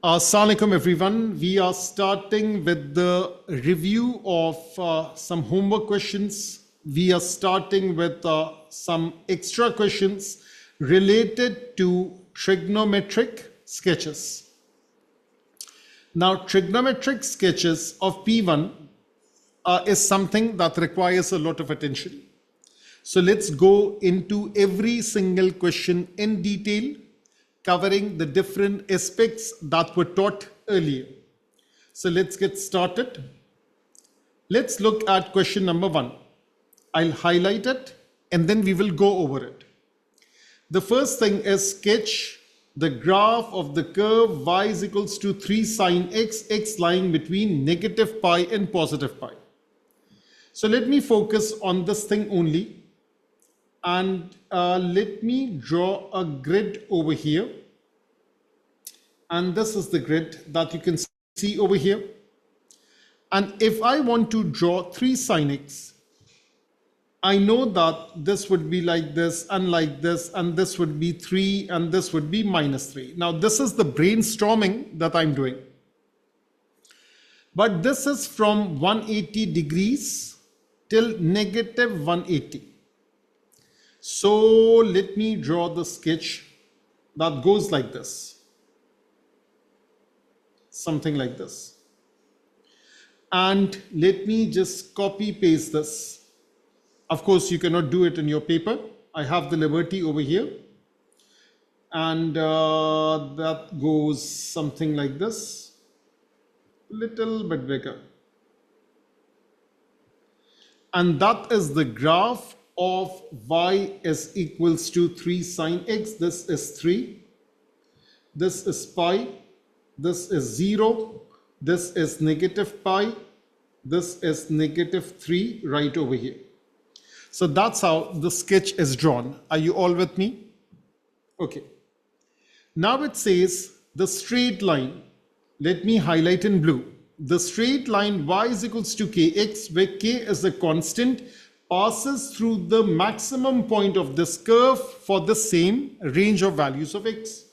Assalamu alaikum everyone. We are starting with the review of some homework questions. We are starting with some extra questions related to trigonometric sketches. Now, trigonometric sketches of P1 is something that requires a lot of attention. So let's go into every single question in detail, covering the different aspects that were taught earlier. So let's get started. Let's look at question number 1. I'll highlight it and then we will go over it. The first thing is sketch the graph of the curve y is equals to 3 sine x, x lying between negative pi and positive pi. So let me focus on this thing only. And let me draw a grid over here. And this is the grid that you can see over here. And if I want to draw 3 sine x, I know that this would be like this, and this would be 3, and this would be minus 3. Now, this is the brainstorming that I'm doing. But this is from 180 degrees till negative 180. So let me draw the sketch that goes like this, something like this. And let me just copy paste this. Of course, you cannot do it in your paper. I have the liberty over here. And that goes something like this, little bit bigger. And that is the graph of y is equals to 3 sine x. This is 3, this is pi, this is 0, this is negative pi, this is negative 3 right over here. So that's how the sketch is drawn. Are you all with me? Okay. Now it says the straight line. Let me highlight in blue. The straight line y is equals to kx, where k is a constant, passes through the maximum point of this curve for the same range of values of x.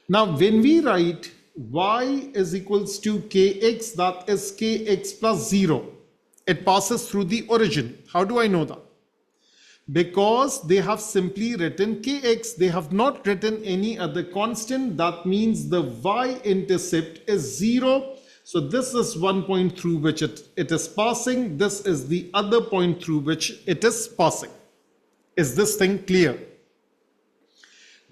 Now, when we write y is equals to kx, that is kx plus 0, it passes through the origin. How do I know that? Because they have simply written kx, they have not written any other constant. That means the y-intercept is 0. So this is one point through which it is passing. This is the other point through which it is passing. Is this thing clear?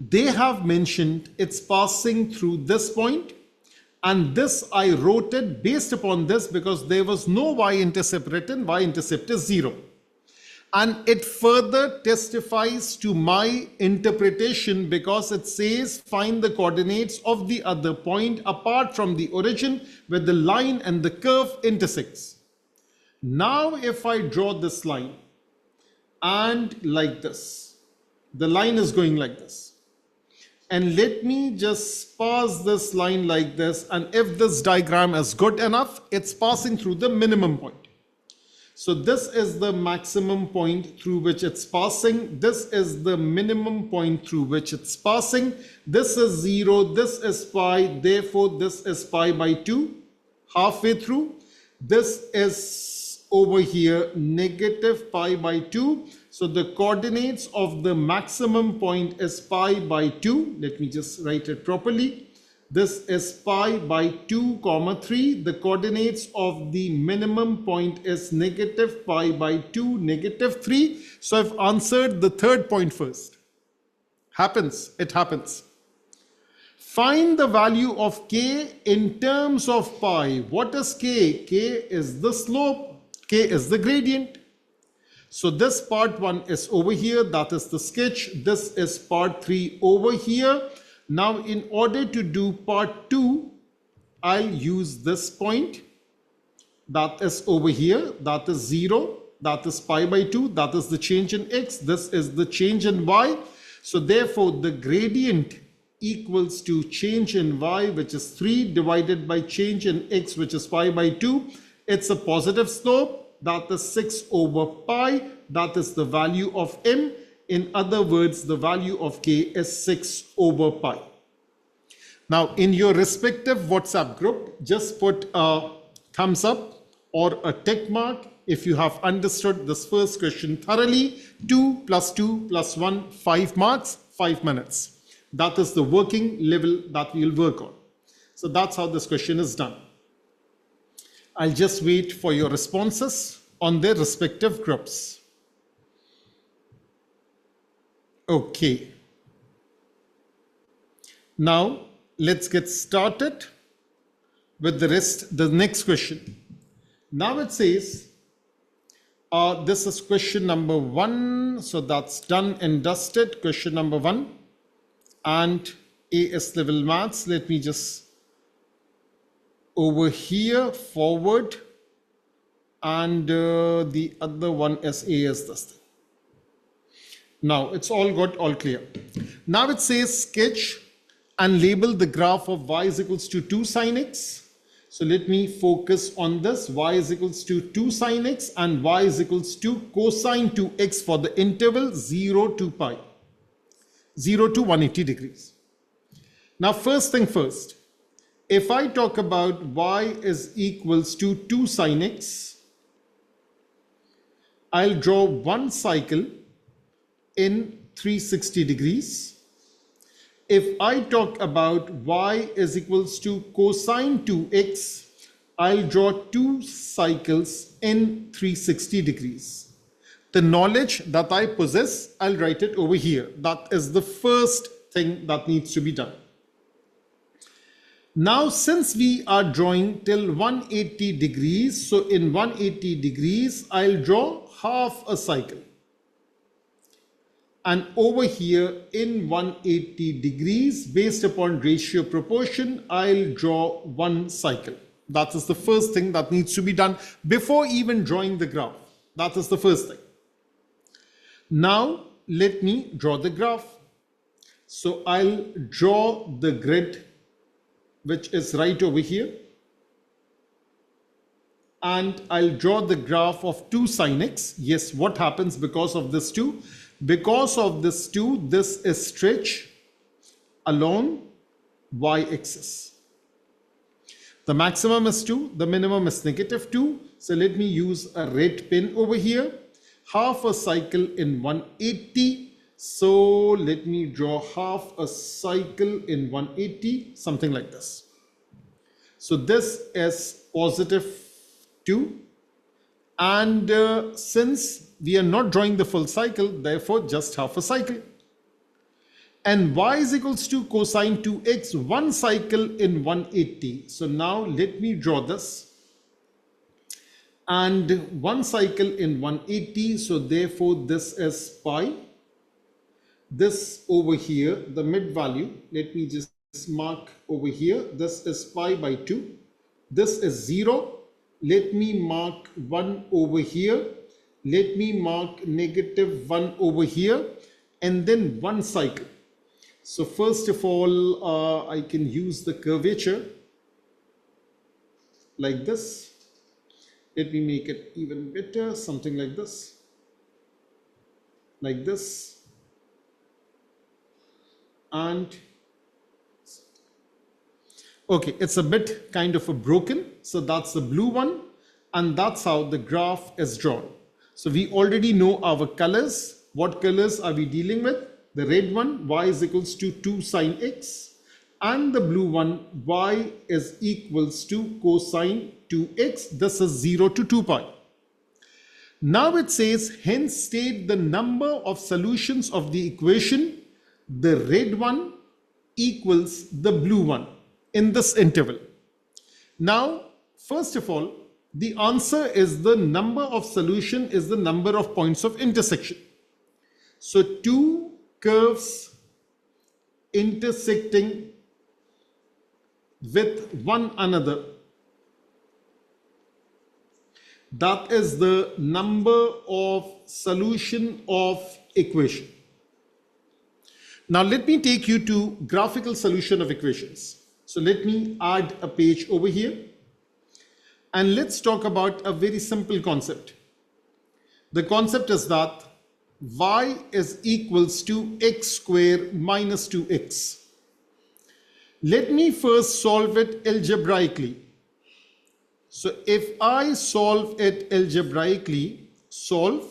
They have mentioned it's passing through this point, and this I wrote it based upon this because there was no y-intercept written. Y-intercept is 0. And it further testifies to my interpretation because it says find the coordinates of the other point apart from the origin where the line and the curve intersects. Now if I draw this line and like this, the line is going like this. And let me just pass this line like this, and if this diagram is good enough, it's passing through the minimum point. So this is the maximum point through which it's passing. This is the minimum point through which it's passing. This is 0. This is pi. Therefore, this is pi by 2 halfway through. This is over here negative pi by 2. So the coordinates of the maximum point is pi by 2. Let me just write it properly. This is pi by 2 comma 3. The coordinates of the minimum point is negative pi by 2 negative 3. So I've answered the third point first. Happens. It happens. Find the value of k in terms of pi. What is k? K is the slope. K is the gradient. So this part 1 is over here. That is the sketch. This is part 3 over here. Now, in order to do part 2, I'll use this point. That is over here. That is 0. That is pi by 2. That is the change in x. This is the change in y. So therefore, the gradient equals to change in y, which is 3, divided by change in x, which is pi by 2. It's a positive slope. That is 6 over pi. That is the value of m. In other words, the value of k is 6 over pi. Now, in your respective WhatsApp group, just put a thumbs up or a tick mark if you have understood this first question thoroughly. 2 plus 2 plus 1, 5 marks, 5 minutes. That is the working level that we will work on. So that's how this question is done. I'll just wait for your responses on their respective groups. Okay. Now, let's get started with the next question. Now it says, this is question number 1. So that's done and dusted, question number 1. And AS level maths, let me just over here forward, and the other one is AS this thing. Now it's all got all clear. Now it says sketch and label the graph of y is equals to 2 sin x. So let me focus on this. Y is equals to 2 sin x and y is equals to cosine 2x for the interval 0 to pi, 0 to 180 degrees. Now first thing first, if I talk about y is equals to 2 sin x, I'll draw one cycle in 360 degrees. If I talk about y is equals to cosine 2x, I'll draw 2 cycles in 360 degrees. The knowledge that I possess, I'll write it over here. That is the first thing that needs to be done. Now, since we are drawing till 180 degrees, so in 180 degrees, I'll draw half a cycle. And over here in 180 degrees, based upon ratio proportion, I'll draw one cycle. That is the first thing that needs to be done before even drawing the graph. That is the first thing. Now, let me draw the graph. So I'll draw the grid, which is right over here. And I'll draw the graph of 2 sin x. Yes, what happens because of this 2? Because of this 2, this is stretch along y-axis. The maximum is 2, the minimum is -2. So let me use a red pen over here. Half a cycle in 180. So let me draw half a cycle in 180, something like this. So this is +2. And since we are not drawing the full cycle, therefore just half a cycle. And y is equals to cosine 2x, one cycle in 180. So now let me draw this. And one cycle in 180, so therefore this is pi. This over here, the mid value, let me just mark over here. This is pi by 2. This is 0. Let me mark 1 over here. Let me mark -1 over here, and then one cycle. So first of all, I can use the curvature like this. Let me make it even better, something like this. Like this. And okay, it's a bit kind of a broken. So that's the blue one, and that's how the graph is drawn. So we already know our colors. What colors are we dealing with? The red one, y is equals to 2 sin x, and the blue one, y is equals to cosine 2x. This is 0 to 2 pi. Now it says, hence state the number of solutions of the equation. The red one equals the blue one in this interval. Now, first of all, the answer is the number of solution is the number of points of intersection. So two curves intersecting with one another, that is the number of solution of equation. Now let me take you to graphical solution of equations. So let me add a page over here. And let's talk about a very simple concept. The concept is that y is equals to x square minus 2x. Let me first solve it algebraically. So if I solve it algebraically, solve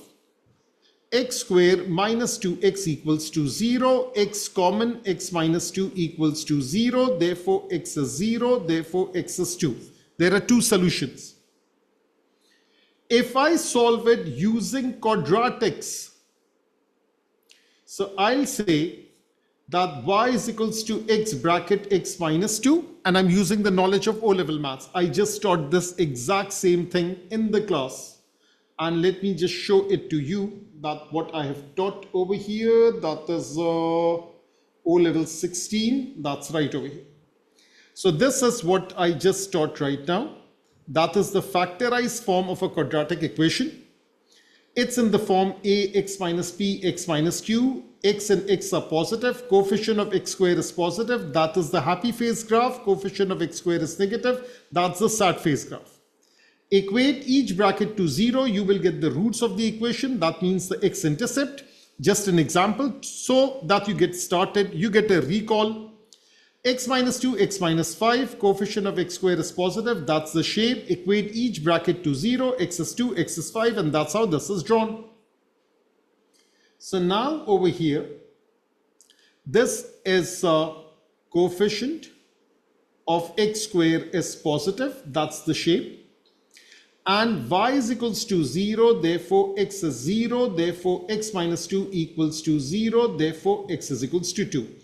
x square minus 2x equals to 0, x common, x minus 2 equals to 0, therefore x is 0, therefore x is 2. There are two solutions. If I solve it using quadratics, so I'll say that y is equals to x bracket x minus 2, and I'm using the knowledge of O-level maths. I just taught this exact same thing in the class. And let me just show it to you that what I have taught over here, that is O-level 16, that's right over here. So this is what I just taught right now. That is the factorized form of a quadratic equation. It's in the form ax minus p x minus q. X and x are positive. Coefficient of x square is positive. That is the happy phase graph. Coefficient of x square is negative. That's the sad phase graph. Equate each bracket to 0. You will get the roots of the equation. That means the x-intercept. Just an example so that you get started. You get a recall. X minus 2, x minus 5, coefficient of x square is positive, that's the shape. Equate each bracket to 0, x is 2, x is 5, and that's how this is drawn. So now over here, this is coefficient of x square is positive, that's the shape. And y is equals to 0, therefore x is 0, therefore x minus 2 equals to 0, therefore x is equals to 2.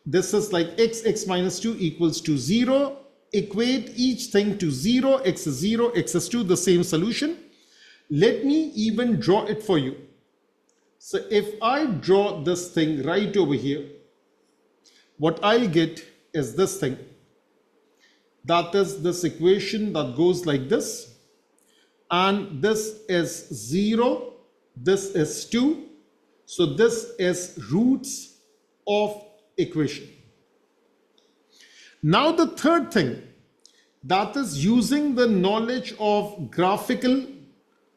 This is like x minus 2 equals to 0. Equate each thing to 0. X is 0, x is 2, the same solution. Let me even draw it for you. So if I draw this thing right over here, what I'll get is this thing. That is this equation that goes like this. And this is 0. This is 2. So this is roots of equation. Now the third thing, that is using the knowledge of graphical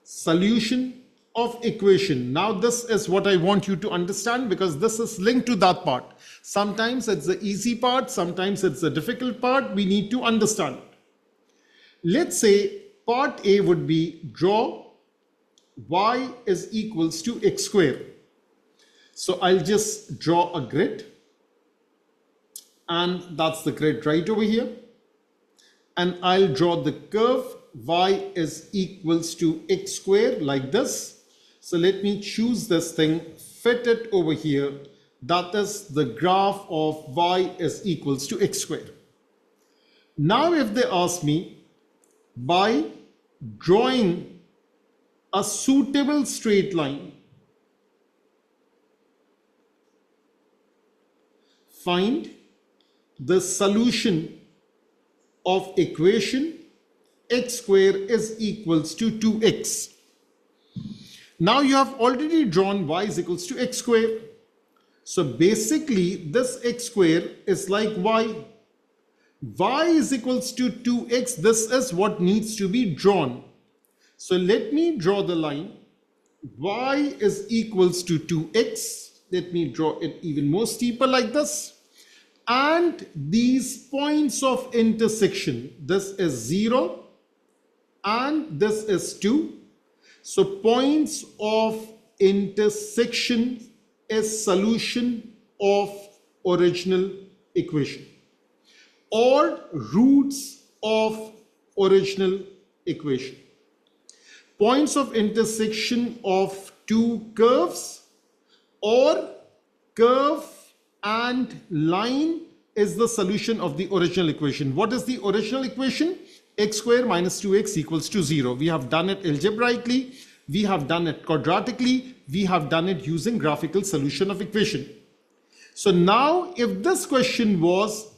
solution of equation. Now this is what I want you to understand, because this is linked to that part. Sometimes it's the easy part, sometimes it's the difficult part. We need to understand it. Let's say part A would be draw y is equals to x square. So I'll just draw a grid. And that's the grid right over here. And I'll draw the curve y is equals to x square like this. So let me choose this thing, fit it over here. That is the graph of y is equals to x square. Now if they ask me, by drawing a suitable straight line, find the solution of equation x square is equals to 2x. Now you have already drawn y is equals to x square. So basically this x square is like y. Y is equals to 2x. This is what needs to be drawn. So let me draw the line. Y is equals to 2x. Let me draw it even more steeper like this. And these points of intersection, this is 0 and this is 2. So points of intersection is solution of original equation or roots of original equation. Points of intersection of two curves or curve and line is the solution of the original equation. What is the original equation? X square minus 2x equals to 0. We have done it algebraically. We have done it quadratically. We have done it using graphical solution of equation. So now if this question was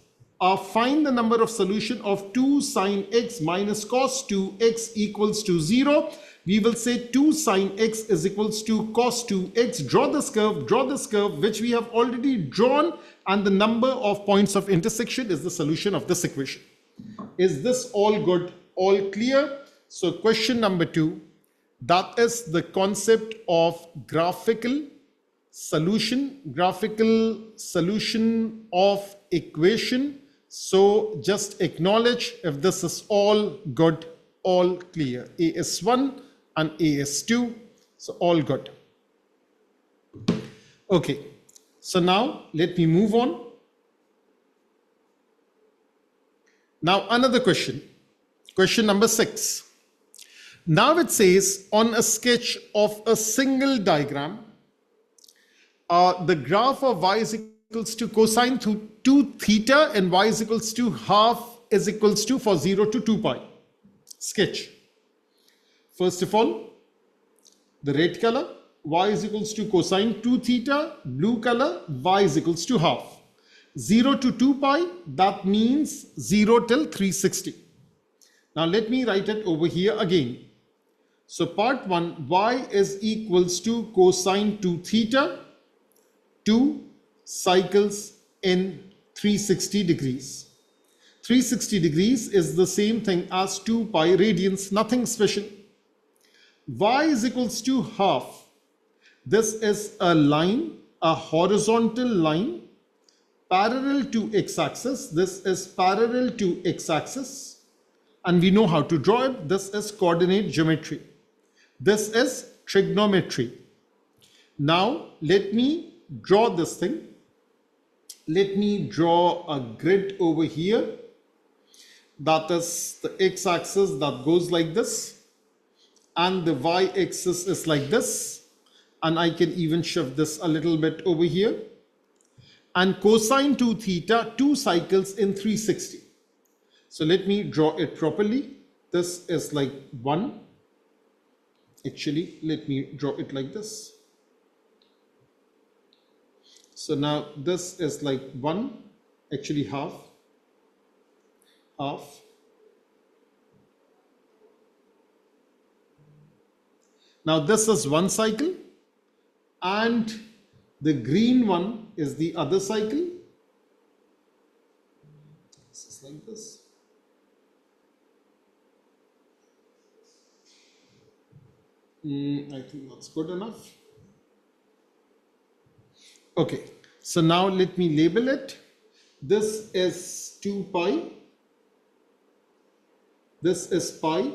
find the number of solution of 2 sine x minus cos 2x equals to 0, we will say 2 sine x is equals to cos 2x. Draw this curve, which we have already drawn, and the number of points of intersection is the solution of this equation. Is this all good? All clear? So question number 2, that is the concept of graphical solution of equation, So just acknowledge if this is all good, all clear. A is 1 and A is 2. So all good. Okay. So now let me move on. Now another question. Question number 6. Now it says on a sketch of a single diagram, the graph of y is equals to cosine 2 theta and y is equals to half is equals to for 0 to 2 pi. Sketch. First of all, the red color, y is equals to cosine 2 theta, blue color, y is equals to half. 0 to 2 pi, that means 0 till 360. Now let me write it over here again. So part 1, y is equals to cosine 2 theta, 2 cycles in 360 degrees. 360 degrees is the same thing as 2 pi radians, nothing special. Y is equals to half. This is a line, a horizontal line parallel to x-axis. This is parallel to x-axis. And we know how to draw it. This is coordinate geometry. This is trigonometry. Now let me draw this thing. Let me draw a grid over here. That is the x-axis that goes like this. And the y-axis is like this. And I can even shift this a little bit over here. And cosine 2 theta, 2 cycles in 360. So let me draw it properly. This is like 1. Actually, let me draw it like this. So now this is like 1, actually half. Now this is one cycle and the green one is the other cycle. This is like this. I think that's good enough. Okay, so now let me label it. This is 2 pi. This is pi.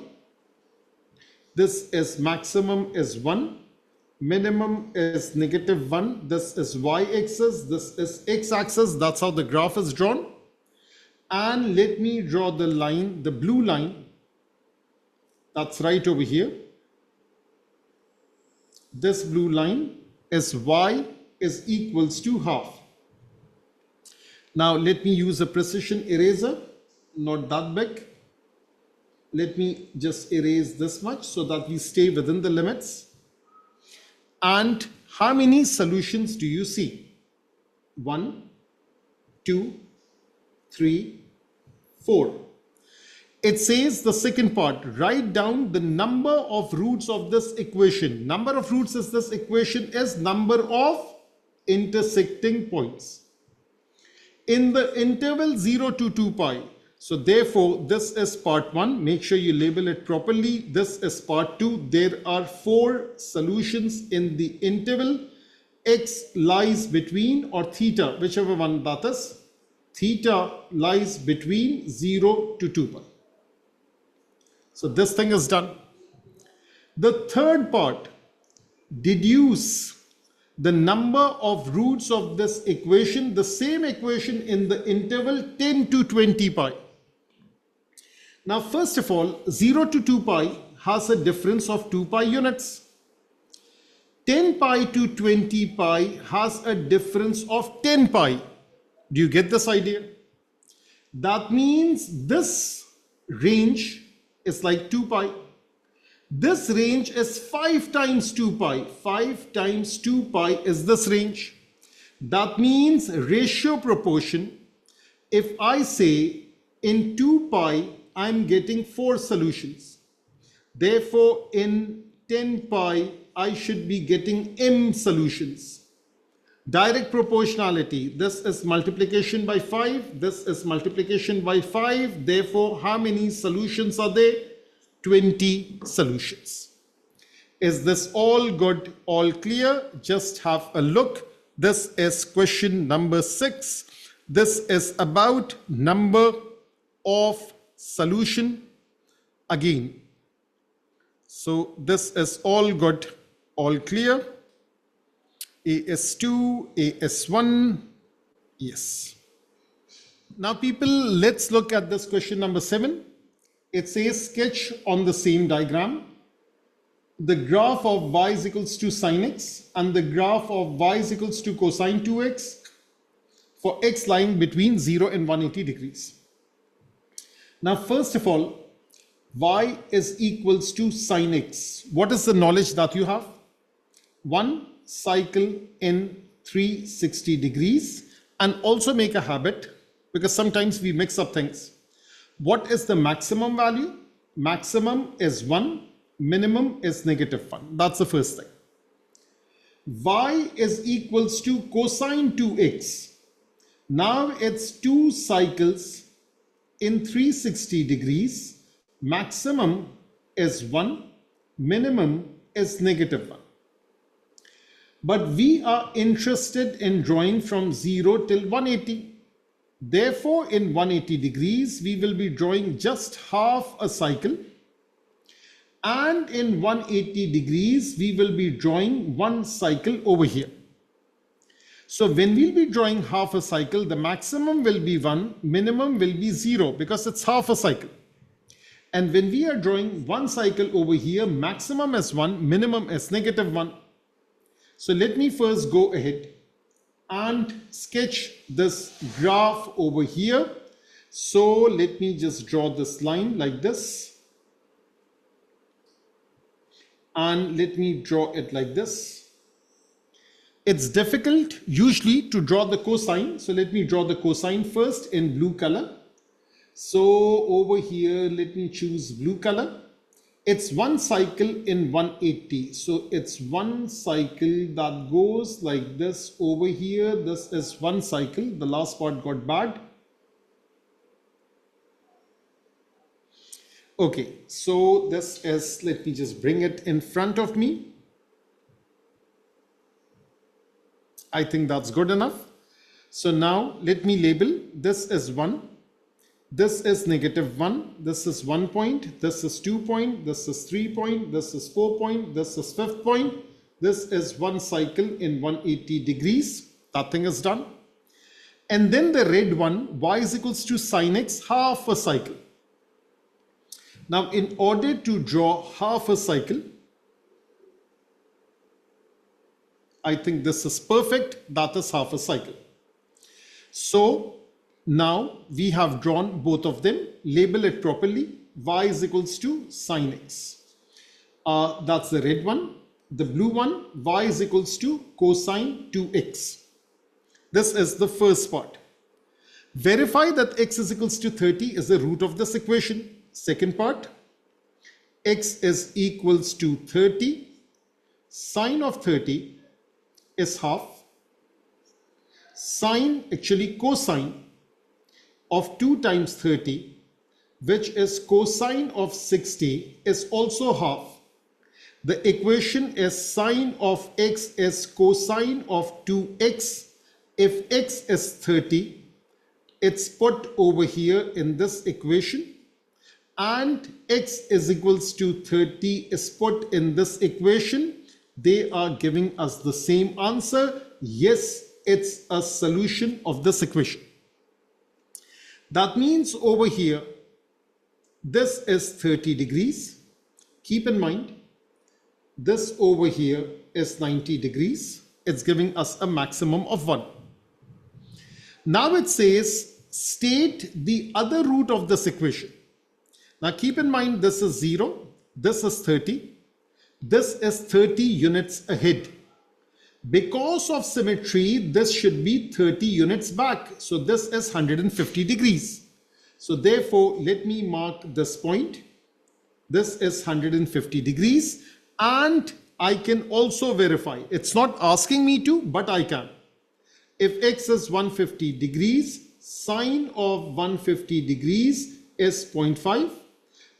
This is maximum is 1. Minimum is -1. This is y-axis. This is x-axis. That's how the graph is drawn. And let me draw the line, the blue line. That's right over here. This blue line is y is equals to half. Now let me use a precision eraser, not that big. Let me just erase this much so that we stay within the limits. And how many solutions do you see? 1, 2, 3, 4. It says the second part, write down the number of roots of this equation. Number of roots is this equation is number of intersecting points in the interval 0 to 2 pi. So therefore, this is part 1. Make sure you label it properly. This is part 2. There are 4 solutions in the interval. X lies between, or theta, whichever one that is. Theta lies between 0 to 2 pi. So this thing is done. The third part, deduce the number of roots of this equation, the same equation in the interval 10 to 20 pi. Now, first of all, 0 to 2 pi has a difference of 2 pi units. 10 pi to 20 pi has a difference of 10 pi. Do you get this idea? That means this range is like 2 pi. This range is 5 times 2 pi. 5 times 2 pi is this range. That means ratio proportion. If I say in 2 pi, I'm getting 4 solutions. Therefore, in 10 pi, I should be getting m solutions. Direct proportionality. This is multiplication by 5. This is multiplication by 5. Therefore, how many solutions are there? 20 solutions. Is this all good, all clear? Just have a look. This is question number 6. This is about number of solution again. So this is all good, all clear. AS2, AS1, yes. Now people, let's look at this question number 7. It says sketch on the same diagram the graph of y is equals to sine x and the graph of y is equals to cosine 2x for x lying between 0 and 180 degrees. Now first of all, y is equals to sine x. What is the knowledge that you have? One cycle in 360 degrees, and also make a habit, because sometimes we mix up things. What is the maximum value? Maximum is 1, minimum is -1. That's the first thing. Y is equals to cosine 2x. Now it's 2 cycles in 360 degrees. Maximum is 1, minimum is -1. But we are interested in drawing from 0 till 180. Therefore, in 180 degrees, we will be drawing just half a cycle. And in 180 degrees, we will be drawing one cycle over here. So when we'll be drawing half a cycle, the maximum will be 1, minimum will be 0, because it's half a cycle. And when we are drawing one cycle over here, maximum is 1, minimum is -1. So let me first go ahead and sketch this graph over here. So let me just draw this line like this. And let me draw it like this. It's difficult usually to draw the cosine. So let me draw the cosine first in blue color. So over here, let me choose blue color. It's one cycle in 180. So it's one cycle that goes like this over here. This is one cycle. The last part got bad. Okay, so this is, let me just bring it in front of me. I think that's good enough. So now let me label, this is 1. This is -1, this is 1 point, this is 2 point, this is 3 point, this is 4 point, this is 5th point. This is one cycle in 180 degrees. That thing is done. And then the red one, y is equals to sine x, half a cycle. Now in order to draw half a cycle, I think this is perfect. That is half a cycle. So now we have drawn both of them. Label it properly. Y is equals to sine x. That's the red one. The blue one, y is equals to cosine 2x. This is the first part. Verify that x is equals to 30 is the root of this equation. Second part, x is equals to 30. Sine of 30 is half. Sine, actually cosine of 2 times 30, which is cosine of 60, is also half. The equation is sine of x is cosine of 2x. If x is 30, it's put over here in this equation, and x is equals to 30 is put in this equation. They are giving us the same answer. Yes, it's a solution of this equation. That means over here, this is 30 degrees. Keep in mind, this over here is 90 degrees. It's giving us a maximum of 1. Now it says, state the other root of this equation. Now keep in mind, this is 0, this is 30, this is 30 units ahead. Because of symmetry, this should be 30 units back. So this is 150 degrees. So therefore, let me mark this point. This is 150 degrees. And I can also verify. It's not asking me to, but I can. If x is 150 degrees, sine of 150 degrees is 0.5.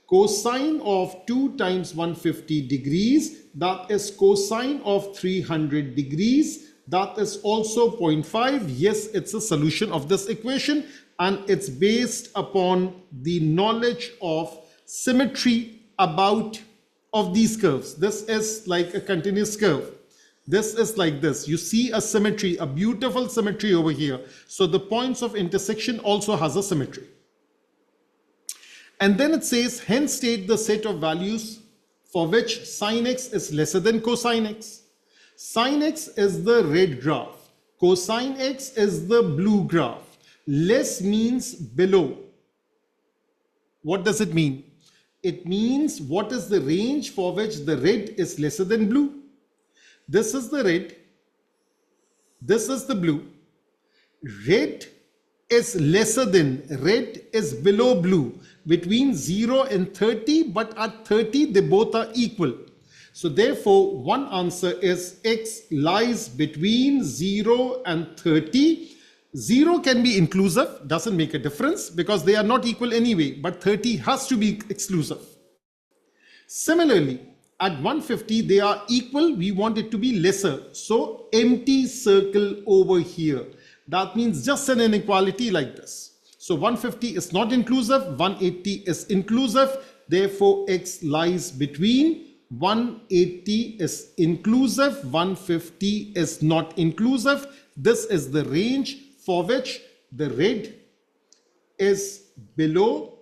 Cosine of 2 times 150 degrees, that is cosine of 300 degrees. that is also 0.5. Yes, it's a solution of this equation, and it's based upon the knowledge of symmetry about of these curves. This is like a continuous curve. This is like this. You see a symmetry, a beautiful symmetry over here. So the points of intersection also has a symmetry. And then it says, hence state the set of values for which sine x is lesser than cosine x. Sine x is the red graph. Cosine x is the blue graph. Less means below. What does it mean? It means what is the range for which the red is lesser than blue. This is the red. This is the blue. Red is lesser than, red is below blue, between 0 and 30, but at 30 they both are equal. So therefore one answer is x lies between 0 and 30. 0 can be inclusive, doesn't make a difference because they are not equal anyway, but 30 has to be exclusive. Similarly, at 150 they are equal, we want it to be lesser, so empty circle over here. That means just an inequality like this. So 150 is not inclusive, 180 is inclusive, therefore x lies between. 180 is inclusive, 150 is not inclusive. This is the range for which the red is below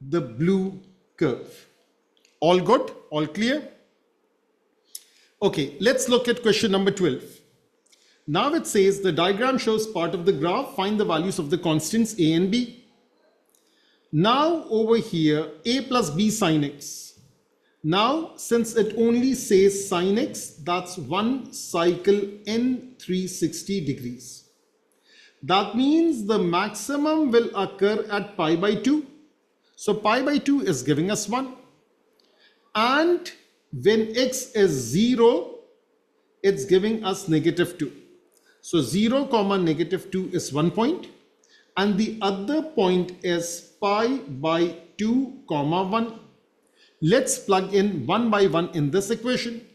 the blue curve. All good? All clear? Okay, let's look at question number 12. Now it says the diagram shows part of the graph. Find the values of the constants a and b. Now over here, a plus b sine x. Now since it only says sine x, that's one cycle in 360 degrees. That means the maximum will occur at pi by 2. So pi by 2 is giving us 1. And when x is 0, it's giving us negative 2. So 0 comma negative 2 is 1 point, and the other point is pi by 2 comma 1. Let's plug in 1 by 1 in this equation.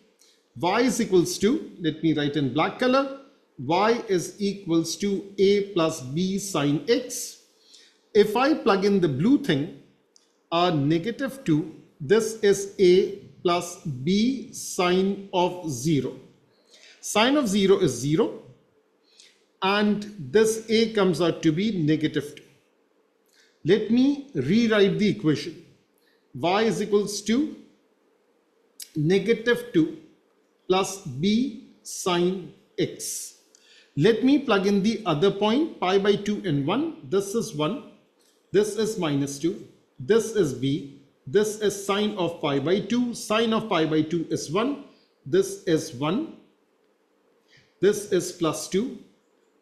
Y is equals to, let me write in black color, y is equals to a plus b sine x. If I plug in the blue thing, negative 2, this is a plus b sine of 0. Sine of 0 is 0. And this a comes out to be negative 2. Let me rewrite the equation. Y is equals to negative 2 plus b sine x. Let me plug in the other point, pi by 2 and 1. This is 1. This is minus 2. This is b. This is sine of pi by 2. Sine of pi by 2 is 1. This is 1. This is plus 2.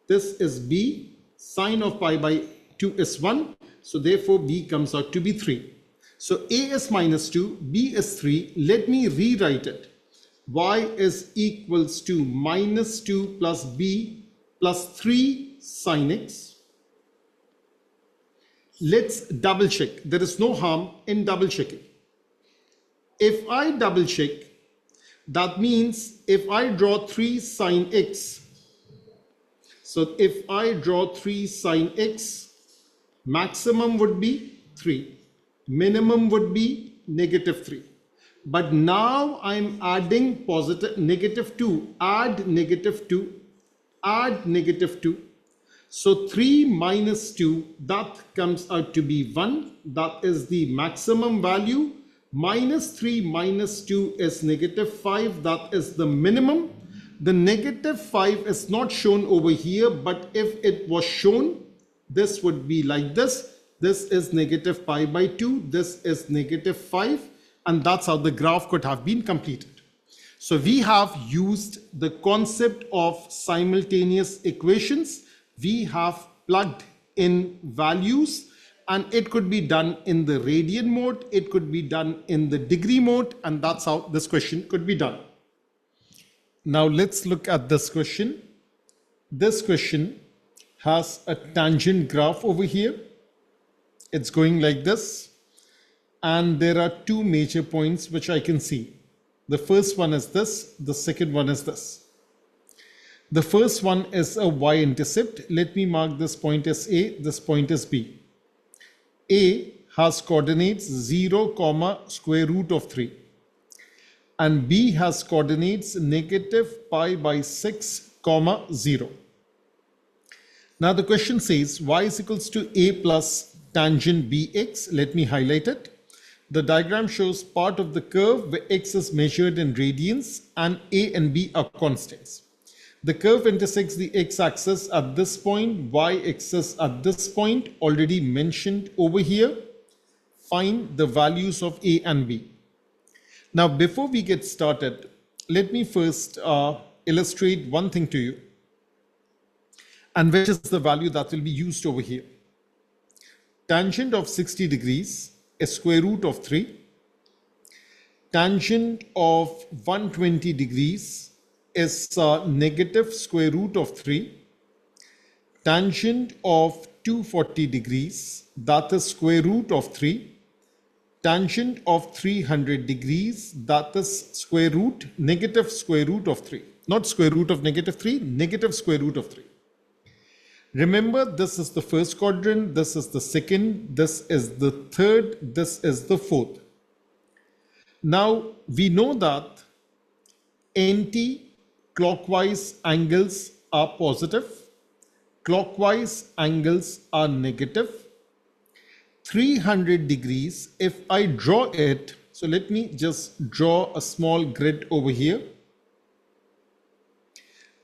This is b, sine of pi by 2 is 1, so therefore b comes out to be 3. So a is minus 2, b is 3. Let me rewrite it. Y is equals to minus 2 plus b plus 3 sine x. Let's double check. There is no harm in double checking. If I double check, that means if I draw 3 sine x, so if I draw 3 sine x, maximum would be 3, minimum would be negative 3. But now I'm adding positive negative 2, add negative 2, add negative 2. So 3 minus 2, that comes out to be 1. That is the maximum value. Minus 3 minus 2 is negative 5. That is the minimum. The negative 5 is not shown over here, but if it was shown, this would be like this. This is negative pi by 2. This is negative 5. And that's how the graph could have been completed. So we have used the concept of simultaneous equations. We have plugged in values, and it could be done in the radian mode. It could be done in the degree mode. And that's how this question could be done. Now let's look at this question. This question has a tangent graph over here. It's going like this. And there are two major points which I can see. The first one is this. The second one is this. The first one is a y-intercept. Let me mark this point as A, this point as B. A has coordinates 0, comma, square root of 3. And B has coordinates negative pi by 6, comma, 0. Now the question says y is equals to A plus tangent BX. Let me highlight it. The diagram shows part of the curve where x is measured in radians and A and B are constants. The curve intersects the x-axis at this point, y-axis at this point, already mentioned over here. Find the values of A and B. Now, before we get started, let me first illustrate one thing to you, and which is the value that will be used over here. Tangent of 60 degrees is square root of 3. Tangent of 120 degrees is negative square root of 3. Tangent of 240 degrees, that is square root of 3. Tangent of 300 degrees, that is square root, negative square root of 3. Not square root of negative 3, negative square root of 3. Remember, this is the first quadrant, this is the second, this is the third, this is the fourth. Now, we know that anti-clockwise angles are positive, clockwise angles are negative. 300 degrees, if I draw it, so let me just draw a small grid over here.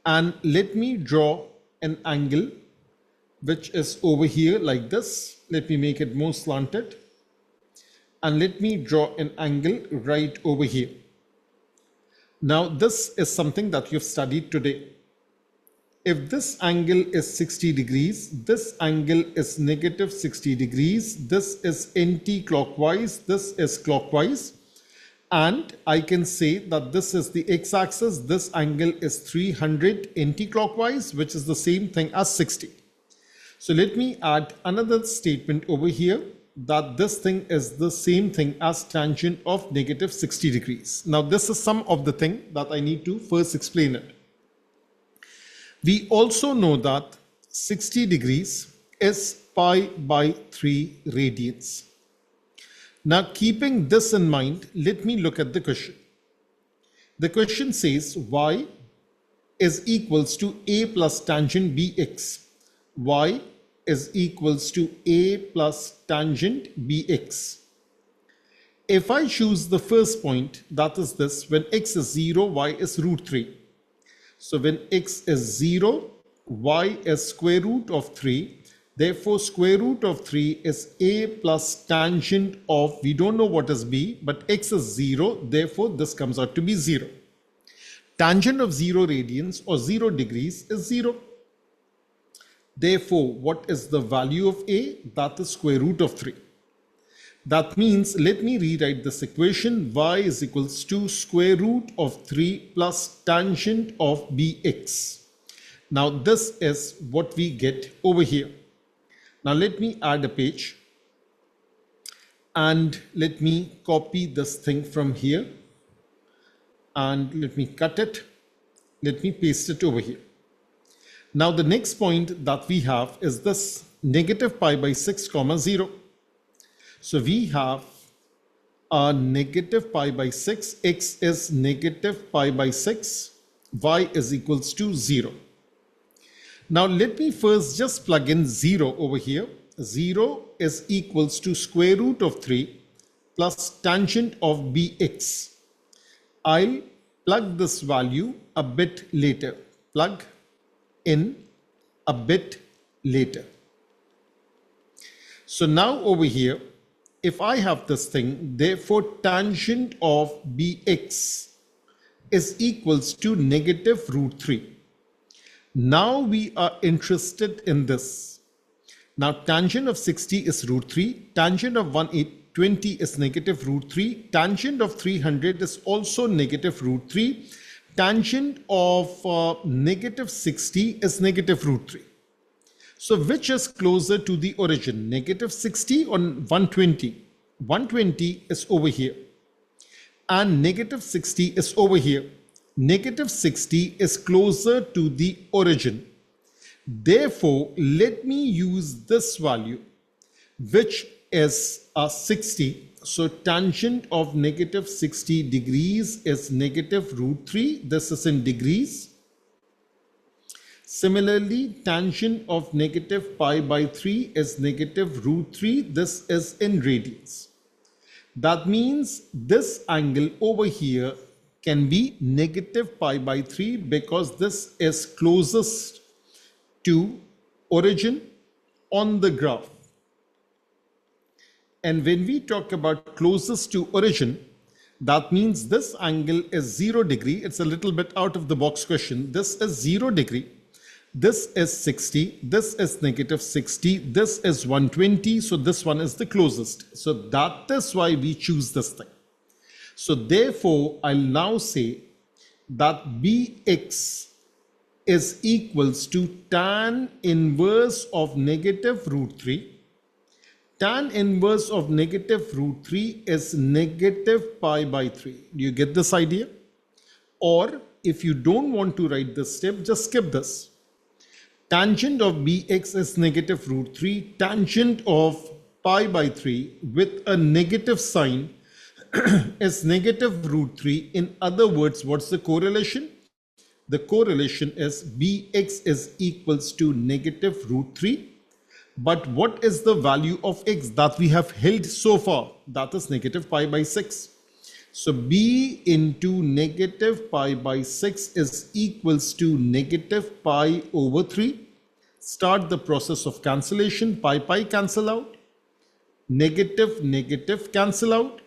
And let me draw an angle which is over here like this. Let me make it more slanted. And let me draw an angle right over here. Now this is something that you've studied today. If this angle is 60 degrees, this angle is negative 60 degrees, this is anti-clockwise, this is clockwise, and I can say that this is the x-axis, this angle is 300 anti-clockwise, which is the same thing as 60. So let me add another statement over here that this thing is the same thing as tangent of negative 60 degrees. Now this is some of the thing that I need to first explain it. We also know that 60 degrees is pi by 3 radians. Now, keeping this in mind, let me look at the question. The question says y is equals to A plus tangent bx. Y is equals to A plus tangent bx. If I choose the first point, that is this, when x is 0, y is root 3. So when x is 0, y is square root of 3. Therefore, square root of 3 is A plus tangent of, we don't know what is B, but x is 0. Therefore, this comes out to be 0. Tangent of 0 radians or 0 degrees is 0. Therefore, what is the value of A? That is square root of 3. That means, let me rewrite this equation. Y is equals to square root of 3 plus tangent of bx. Now this is what we get over here. Now let me add a page and let me copy this thing from here and let me cut it. Let me paste it over here. Now the next point that we have is this negative pi by 6 comma 0. So we have a negative pi by 6, x is negative pi by 6, y is equals to 0. Now let me first just plug in 0 over here. 0 is equals to square root of 3 plus tangent of bx. I'll plug this value a bit later. Plug in a bit later. So now over here, if I have this thing, therefore tangent of bx is equals to negative root 3. Now we are interested in this. Now tangent of 60 is root 3, tangent of 120 is negative root 3, tangent of 300 is also negative root 3, tangent of negative 60 is negative root 3. So which is closer to the origin, negative 60 or 120? 120 is over here and negative 60 is over here. negative 60 is closer to the origin. Therefore, let me use this value, which is 60. So tangent of negative 60 degrees is negative root 3. This is in degrees. Similarly, tangent of negative pi by 3 is negative root 3. This is in radians. That means this angle over here can be negative pi by 3 because this is closest to origin on the graph. And when we talk about closest to origin, that means this angle is 0 degree. It's a little bit out of the box question. This is 0 degree. This is 60. This is negative 60. This is 120. So this one is the closest. So that is why we choose this thing. So therefore, I'll now say that Bx is equals to tan inverse of negative root 3. Tan inverse of negative root 3 is negative pi by 3. Do you get this idea? Or if you don't want to write this step, just skip this. Tangent of Bx is negative root 3. Tangent of pi by 3 with a negative sign is negative root 3. In other words, what's the correlation? The correlation is Bx is equals to negative root 3. But what is the value of x that we have held so far? That is negative pi by 6. So b into negative pi by 6 is equals to negative pi over 3. Start the process of cancellation. Pi cancel out. Negative negative cancel out.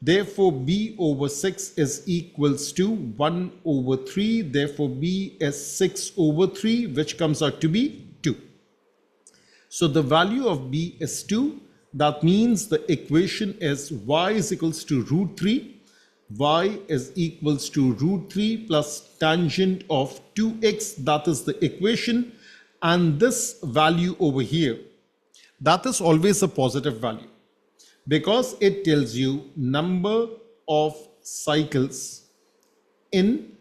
Therefore, b over 6 is equals to 1 over 3. Therefore, b is 6 over 3, which comes out to be 2. So the value of b is 2. That means the equation is y is equals to root 3. Y is equals to root 3 plus tangent of 2x. That is the equation. And this value over here, that is always a positive value because it tells you number of cycles in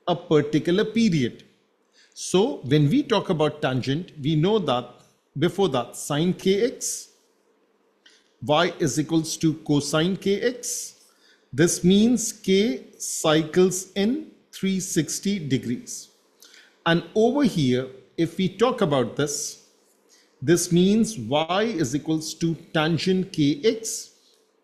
a particular period. So when we talk about tangent, we know that before that sine kx, y is equals to cosine kx. This means k cycles in 360 degrees. And over here, if we talk about this, this means y is equals to tangent kx,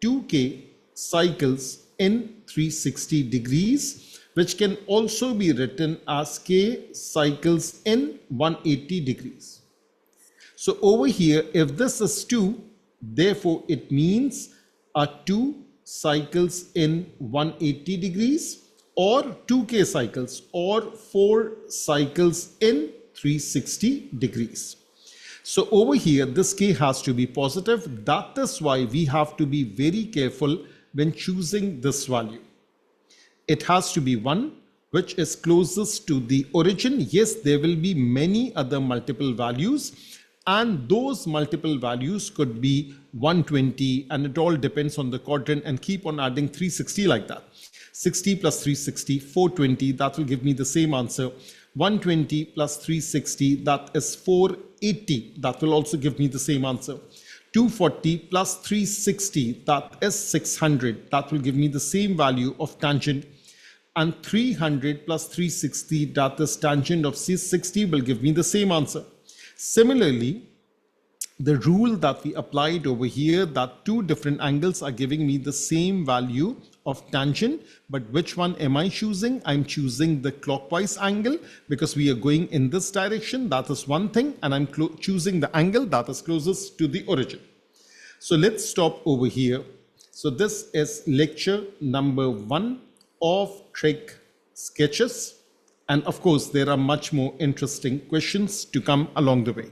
2k cycles in 360 degrees, which can also be written as k cycles in 180 degrees. So over here, if this is 2, therefore it means 2 cycles in 180 degrees or 2k cycles or 4 cycles in 360 degrees. So over here, this k has to be positive. That is why we have to be very careful when choosing this value. It has to be 1, which is closest to the origin. Yes, there will be many other multiple values, and those multiple values could be 120, and it all depends on the quadrant, and keep on adding 360 like that. 60 plus 360, 420, that will give me the same answer. 120 plus 360, that is 480. That will also give me the same answer. 240 plus 360, that is 600. That will give me the same value of tangent. And 300 plus 360, that is tangent of 60, will give me the same answer. Similarly, the rule that we applied over here, that two different angles are giving me the same value of tangent, but which one am I choosing? I'm choosing the clockwise angle because we are going in this direction. That is one thing, and I'm choosing the angle that is closest to the origin. So let's stop over here. So this is lecture number 1 of trig sketches. And of course, there are much more interesting questions to come along the way.